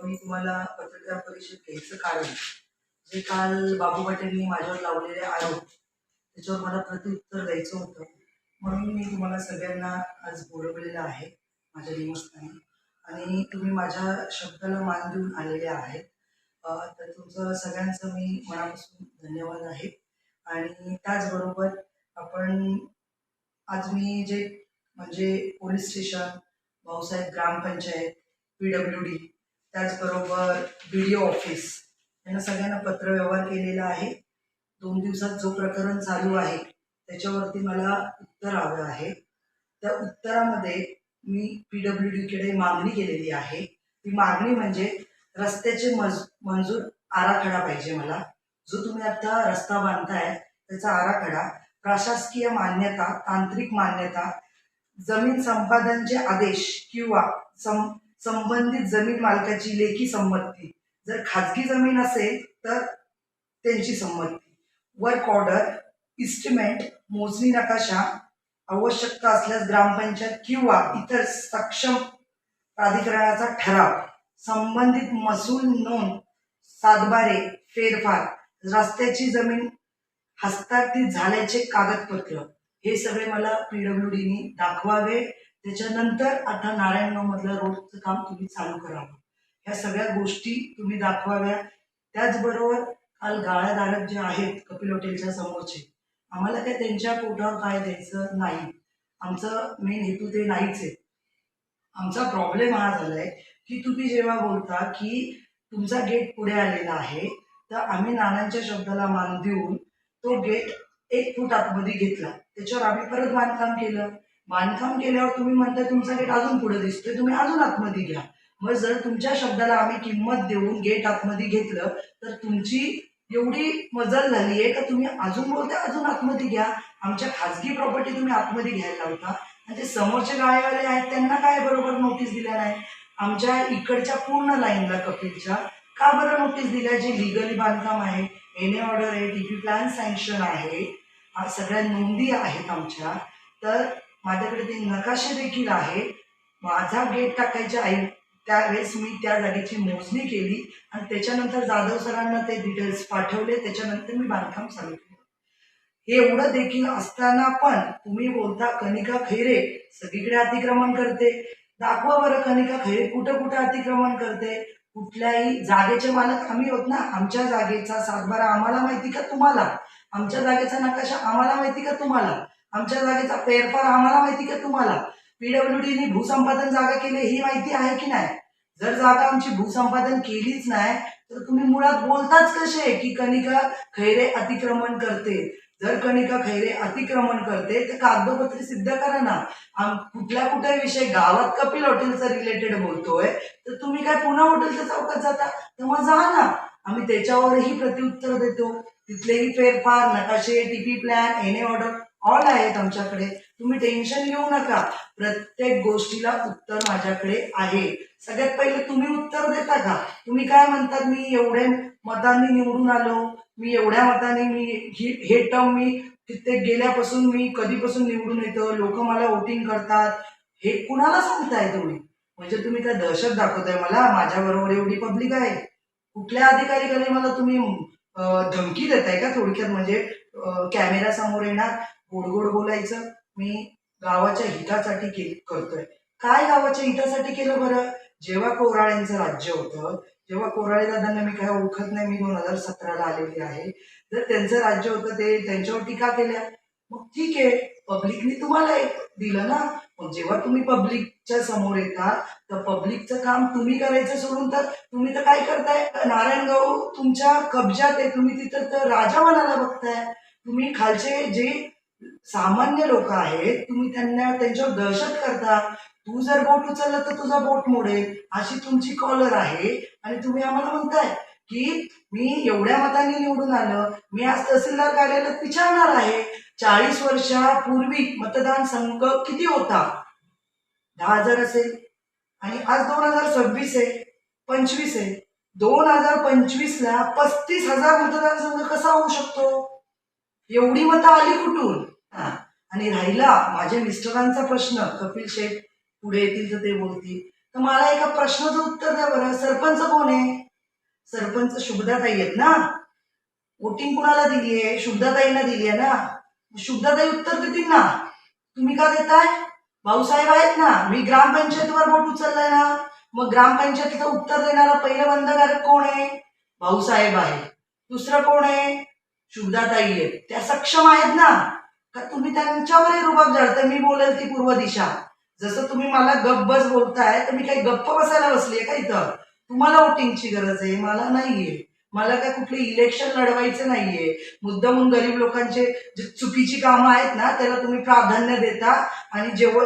मी तुम्हाला पत्रकार परिषद घ्यायचं कारण जे काल बाबू पाटीलनी माझ्यावर लावलेले आरोप त्याच्यावर मला प्रत्युत्तर द्यायचं होतं, म्हणून मी तुम्हाला सगळ्यांना आज बोलवलेलं आहे माझ्या निमंत्रणाने. आणि तुम्ही माझ्या शब्दाला मान देऊन आलेले आहेत. तर तुमचं सगळ्यांचं मी मनापासून धन्यवाद आहे. आणि त्याचबरोबर आपण आज मी जे म्हणजे पोलीस स्टेशन, भाऊसाहेब ग्रामपंचायत, PWD, त्याचबरोबर BDO ऑफिस यांना सगळ्यांना पत्रव्यवहार केलेला आहे. 2 दिवसात जो प्रकरण चालू आहे त्याच्यावरती मला उत्तर हवं आहे. त्या उत्तरामध्ये मी PWD कडे मागणी केलेली आहे. ती मागणी म्हणजे रस्त्याचे मंजूर आराखडा पाहिजे मला. जो तुम्ही आता रस्ता बांधताय त्याचा आराखडा, प्रशासकीय मान्यता, तांत्रिक मान्यता, जमीन संपादनचे आदेश किंवा संबंधित जमीन मालकाची लेखी संमती, जर खाजगी जमीन असेल तर त्यांची संमती, वर्क ऑर्डर, इस्टिमेट, मोजणी नकाशा, आवश्यकता असल्यास ग्रामपंचायत किंवा इतर सक्षम प्राधिकरणाचा ठराव, संबंधित महसूल नोंद, सातबारे, फेरफार, रस्त्याची जमीन हस्तांतरित झाल्याचे कागदपत्र, हे सगळे मला PWDनी दाखवावे. त्याच्यानंतर आता नारायणगाव मधलं रोडचं काम तुम्ही चालू करावं. ह्या सगळ्या गोष्टी तुम्ही दाखवाव्या. त्याचबरोबर काल गाळाधारक जे आहेत कपिल हॉटेलच्या समोरचे, आम्हाला काय त्यांच्या पोटावर काय द्यायचं नाही. आमचं मेन हेतू ते नाहीच आहे. आमचा प्रॉब्लेम हा झालाय की तुम्ही जेव्हा बोलता की तुमचा गेट पुढे आलेला आहे, तर आम्ही नानांच्या शब्दाला मान देऊन तो गेट 1 फूट आतमध्ये घेतला. त्याच्यावर आम्ही परत बांधकाम केलं. बांधकाम केल्यावर तुम्ही म्हणता तुमचा गेट अजून पुढे दिसतोय, तुम्ही अजून आतमध्ये घ्या. मग जर तुमच्या शब्दाला आम्ही किंमत देऊन गेट आतमध्ये घेतलं तर तुमची एवढी मजल झाली आहे का तुम्ही अजून बोलताय अजून आतमध्ये घ्या. आमच्या खाजगी प्रॉपर्टी तुम्ही आतमध्ये घ्यायला लावता. आणि ते समोरचे गाळेवाले आहेत त्यांना काय बरोबर नोटीस दिल्या नाही. आमच्या इकडच्या पूर्ण लाईनला कपिलच्या का बरं नोटीस दिल्या? जे लिगली बांधकाम आहे, NA ऑर्डर आहे, TP प्लॅन सँक्शन आहे, सगळ्या नोंदी आहेत आमच्या. तर माझ्याकडे ते नकाशे देखील आहे. माझा गेट टाकायच्या त्यावेळेस मी त्या जागेची मोजणी केली आणि त्याच्यानंतर जाधव सरांना ते डिटेल्स पाठवले. त्याच्यानंतर मी बांधकाम चालू केलं. हे एवढं देखील असताना पण तुम्ही बोलता कनिका खैरे सगळीकडे अतिक्रमण करते. दाखवा बरं कनिका खैरे कुठं कुठं अतिक्रमण करते. कुठल्याही जागेचे मालक आम्ही होत ना. आमच्या जागेचा सातबारा आम्हाला माहिती का तुम्हाला? आमच्या जागेचा नकाशा आम्हाला माहिती का तुम्हाला? आमच्या जागेचा फेरफार आम्हाला माहिती का तुम्हाला? PWDनी भूसंपादन जागा केली ही माहिती आहे की नाही? जर जागा आमची भूसंपादन केलीच नाही तर तुम्ही मुळात बोलताच कसे की कनिका खैरे अतिक्रमण करते? जर कनिका खैरे अतिक्रमण करते तर कागदोपत्री सिद्ध करा ना. कुठल्या कुठे विषय गावात कपिल हॉटेलचा रिलेटेड बोलतोय तर तुम्ही काय पुन्हा हॉटेलच्या चौकात जाता? तर मग जा ना. आम्ही त्याच्यावरही प्रत्युत्तर देतो. तिथलेही फेरफार, नकाशे, TP plan, NA order all आहेत आमच्याकडे. तुम्ही टेन्शन घेऊ नका. प्रत्येक गोष्टीला उत्तर माझ्याकडे आहे. सगळ्यात पहिले तुम्ही उत्तर देता का? तुम्ही काय म्हणतात, मी एवढ्या मतांनी निवडून आलो, मी एवढ्या मतांनी हे टर्म मी तिथे गेल्यापासून मी कधीपासून निवडून येतो, लोक मला वोटिंग करतात, हे कुणाला सांगताय तुम्ही? म्हणजे तुम्ही काय दहशत दाखवताय मला? माझ्या बरोबर एवढी पब्लिक आहे. कुठल्या अधिकारीकडे मला तुम्ही धमकी देताय का? थोडक्यात म्हणजे कॅमेरा समोर येणार, गोड गोड बोलायचं, मी गावाच्या हितासाठी करतोय. काय गावाच्या हितासाठी केलं बरं? जेव्हा कोराळ्यांचं राज्य होतं, जेव्हा कोराळे दादांना मी काय ओळखत नाही, मी 2017ला आलेली आहे, जर त्यांचं राज्य होतं ते त्यांच्यावर टीका केल्या, मग ठीक आहे, पब्लिकनी तुम्हाला एक दिलं ना. मग जेव्हा तुम्ही पब्लिकच्या समोर येता तर पब्लिकचं काम तुम्ही करायचं सोडून तर तुम्ही तर काय करताय? नारायणगाव तुमच्या कब्जात आहे, तुम्ही तिथं तर राजा म्हणायला बघताय. तुम्ही खालचे जे सामान्य लोक आहेत तुम्ही त्यांच्यावर दहशत करता. तू जर बोट उचललं तर तुझा बोट मोडेल अशी तुमची कॉलर आहे. आणि तुम्ही आम्हाला म्हणताय की मी एवढ्या मतांनी निवडून आलं, मी आज तहसीलदार कार्यालयात विचारणार आहे 40 वर्षापूर्वी मतदान संघ किती होता? 10,000 असेल. आणि आज 2026 आहे, 25 आहे. 2025ला 35,000 मतदारसंघ कसा होऊ शकतो? एवढी मतं आली कुठून? आणि राहिला माझ्या मिस्टरांचा प्रश्न, कपिल शेठ पुढे येतील तर ते बोलतील, तर मला एका प्रश्नाचं उत्तर द्या बरं, सरपंच कोण आहे? सरपंच शुभदाताई आहेत ना. वोटिंग कुणाला दिली आहे? शुभदाताईंना दिली आहे ना. शुभदाताई उत्तर देतील ना. तुम्ही का देताय? भाऊसाहेब आहेत ना. मी ग्रामपंचायतीवर बोट उचललाय ना. मग ग्रामपंचायतीचं उत्तर देणारा पहिलं बंधनकारक कोण आहे? भाऊसाहेब आहे. दुसरं कोण आहे? शुभदाताई आहेत. त्या सक्षम आहेत ना. का तुम्ही त्यांच्यावरही रुबाब झाडताय? मी बोलेल ती पूर्व दिशा. जसं तुम्ही मला गप्प बस बोलताय, तर मी काही गप्प बसायला बसलीये का इथं? तुम्हाला वोटिंगची गरज आहे, मला नाहीये. मला काय कुठले इलेक्शन लढवायचे नाहीये. मुद्दामून गरीब लोकांचे जे चुकीची कामं आहेत ना, त्याला तुम्ही प्राधान्य देता. आणि जेव्हा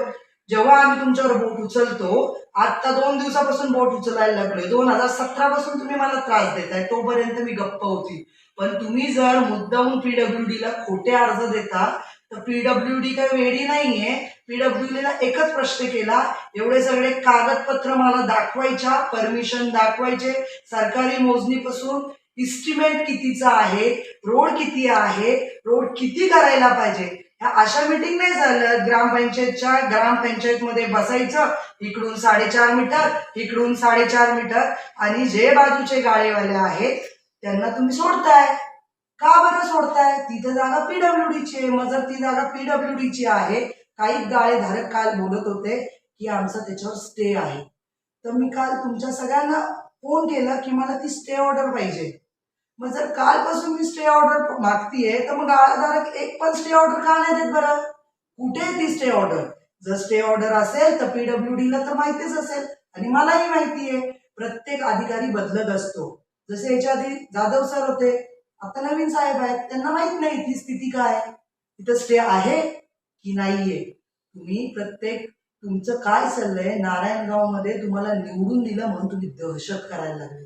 जेव्हा आम्ही तुमच्यावर बोट उचलतो, आता 2 दिवसापासून बोट उचलायला लागलोय, 2017 पासून तुम्ही मला त्रास देताय, तोपर्यंत मी गप्प होती. पण तुम्ही जर मुद्दामून पीडब्ल्यूडीला खोटे अर्ज देता, तर पीडब्ल्यूडी काही वेडी नाहीये. पीडब्ल्यूडीला एकच प्रश्न केला, एवढे सगळे कागदपत्र मला दाखवायच्या, परमिशन दाखवायचे, सरकारी मोजणीपासून इस्टिमेट कितीचा आहे, रोड किती आहे, रोड किती करायला पाहिजे. ह्या अशा मीटिंग नाही झालं. ग्रामपंचायतमध्ये बसायचं, इकडून 4.5 मीटर, इकडून 4.5 मीटर, आणि जे बाजूचे गाळेवाले आहेत त्यांना तुम्ही सोडताय. का बरं सोडताय? तिथं जागा पीडब्ल्यूडीची आहे. मग जर ती जागा पीडब्ल्यूडीची आहे, काही गाळेधारक काल बोलत होते की आमचा त्याच्यावर स्टे आहे. तर मी काल तुमच्या सगळ्यांना फोन केला की मला ती स्टे ऑर्डर पाहिजे. मग जर कालपासून मी स्टे ऑर्डर मागतीये, तर मग गाळेधारक एक पण स्टे ऑर्डर का नाही देत बरं? कुठे आहे ती स्टे ऑर्डर? जर स्टे ऑर्डर असेल तर पीडब्ल्यूडीला तर माहितीच असेल, आणि मलाही माहितीये. प्रत्येक अधिकारी बदलत असतो. जसे याच्या आधी जाधव सर होते, आता नवीन साहेब आहेत, त्यांना माहित नाही ती स्थिती काय, तिथं स्टे आहे की नाहीये. तुम्ही तुमचं काय चाललंय? नारायणगाव मध्ये तुम्हाला निवडून दिलं म्हणून तुम्ही दहशत करायला लागले,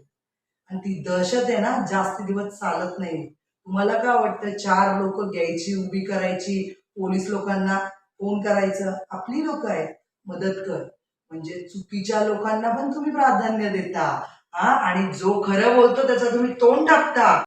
आणि ती दहशत आहे ना, जास्त दिवस चालत नाही. तुम्हाला काय वाटतं? 4 लोक घ्यायची, उभी करायची, पोलीस लोकांना फोन करायचं? आपली लोक आहेत, मदत कर. म्हणजे चुकीच्या लोकांना पण तुम्ही प्राधान्य देता, आणि जो खरं बोलतो त्याचं तुम्ही तोंड टाकता.